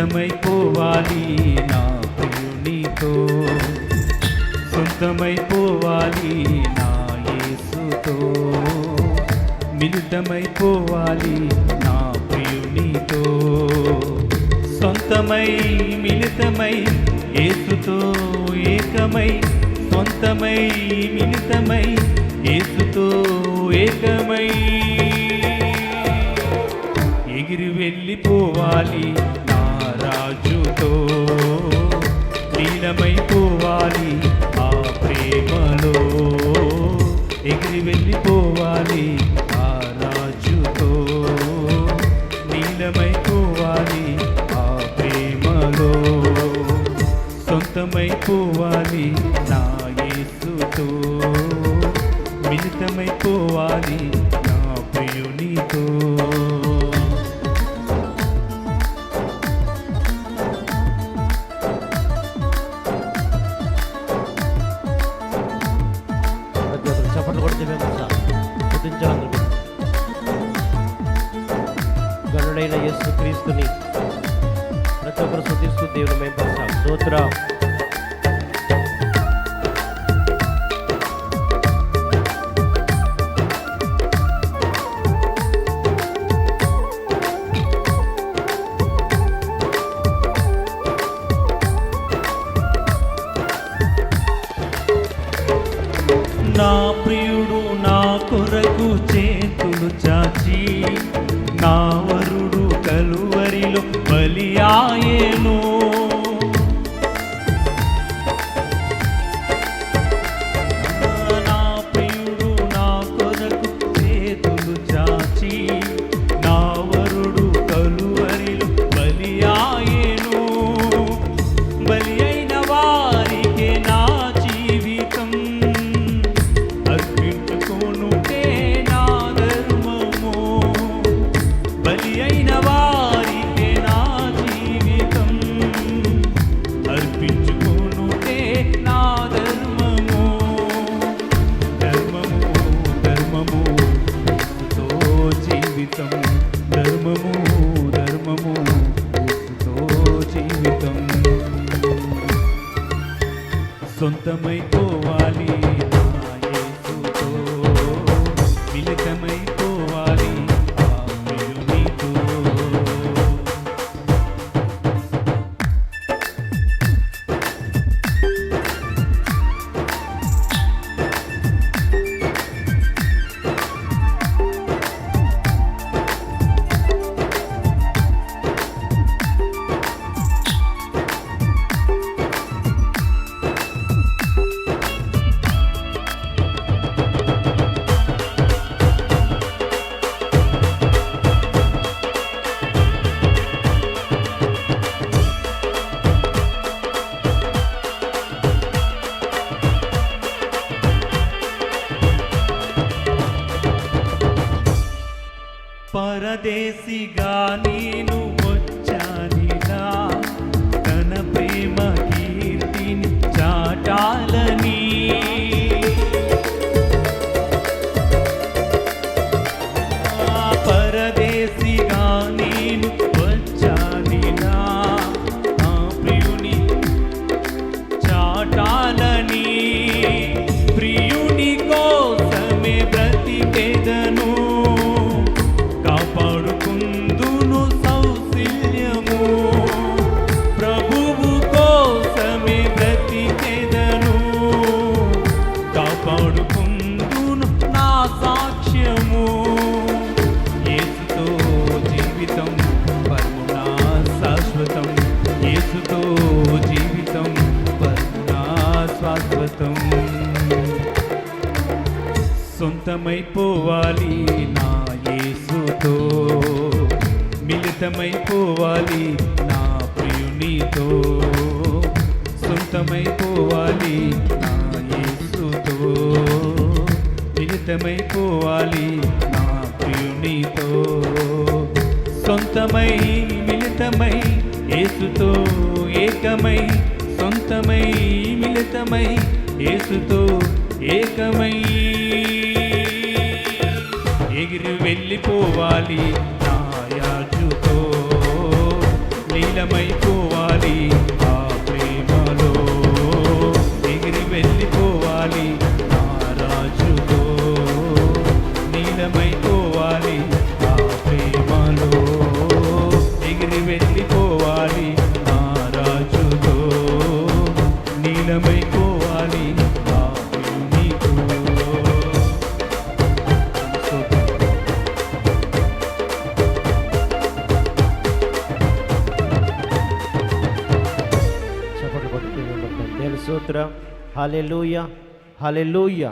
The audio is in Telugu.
మిళితమైపోవాలి నా ప్రియునితో, సొంతమైపోవాలి నా యేసుతో, మిళితమైపోవాలి నా ప్రియునితో, సొంతమై మిళితమై యేసుతో ఏకమై, సొంతమై మిళితమై యేసుతో ఏకమై, ఎగిరి వెళ్ళిపోవాలి నా రాజుతో, లీనమైపోవాలి ఆ ప్రేమలో, ఎగిరి వెళ్ళిపోవాలి ఆ రాజుతో, లీనమైపోవాలి ఆ ప్రేమలో, సొంతమైపోవాలి నా యేసుతో, మిళితమైపోవాలి నా ప్రియునితో. చప్పట్లు కొడితే మేము స్తుతించాలని గనుడైన యేసు క్రీస్తుని ప్రతి ఒక్కరు స్తుతిస్తూ దేవుని మేము పడతాం. స్తోత్రం. నా ప్రియుడు నా కొరకు చేతులు చాచి, నా వరుడు కలువరిలో బలియాయేను, నా ప్రియుడు నా కొరకు చేతులు చాచి, నా వరుడు కలువరిలో బలియాయేను, బలి అయిన వారికి నా జీవితం అర్పించుకొనుటే నా ధర్మము, బలి అయిన వారికి నా జీవితం అర్పించుకొనుటే నా ధర్మము, ధర్మము ధర్మము యేసుతో జీవితం, ధర్మము ధర్మము యేసుతో జీవితం, సొంతమైపోవాలి నా యేసుతో, మిళితమైపోవాలి ఆ ప్రియునితో. పరదేశిగా నేను వచ్చానిలా, తన ప్రేమ కీర్తిని చాటాలని, పరదేశిగా నేను వచ్చానిలా, ఆ ప్రియుని చాటాలని, ప్రియుని కోసమే బ్రతికెదను, కాపాడుకుందును సౌశల్యము, ప్రభువు కోసమే బ్రతికెదను, కాపాడుకుందును నా సాక్ష్యము, యేసుతో జీవితం పరమునా శాశ్వతం, యేసుతో జీవితం పరమునా శాశ్వతం, సొంతమైపోవాలి నా యేసుతో, మిళితమైపోవాలి నా ప్రియునితో, సొంతమైపోవాలి నా యేసుతో, మిళితమైపోవాలి నా ప్రియునితో, సొంతమై మిళితమై యేసుతో ఏకమై, సొంతమై మిళితమై యేసుతో ఏకమై, ఎగిరి వెళ్ళిపోవాలి నా యాజుతో, నీలమైపోవాలి ఆ ప్రేమలో ఎగిరి వెళ్ళిపోవాలి నా రాజుతో నీలమైపోవాలి ఆ ప్రేమలో ఎగిరి వెళ్ళిపోవాలి నా రాజుతో నీలమైపోవాలి నా ప్రేమితో. చప్పట్లు కొట్టి దేవుని స్తోత్రం. హల్లెలూయా, హల్లెలూయా.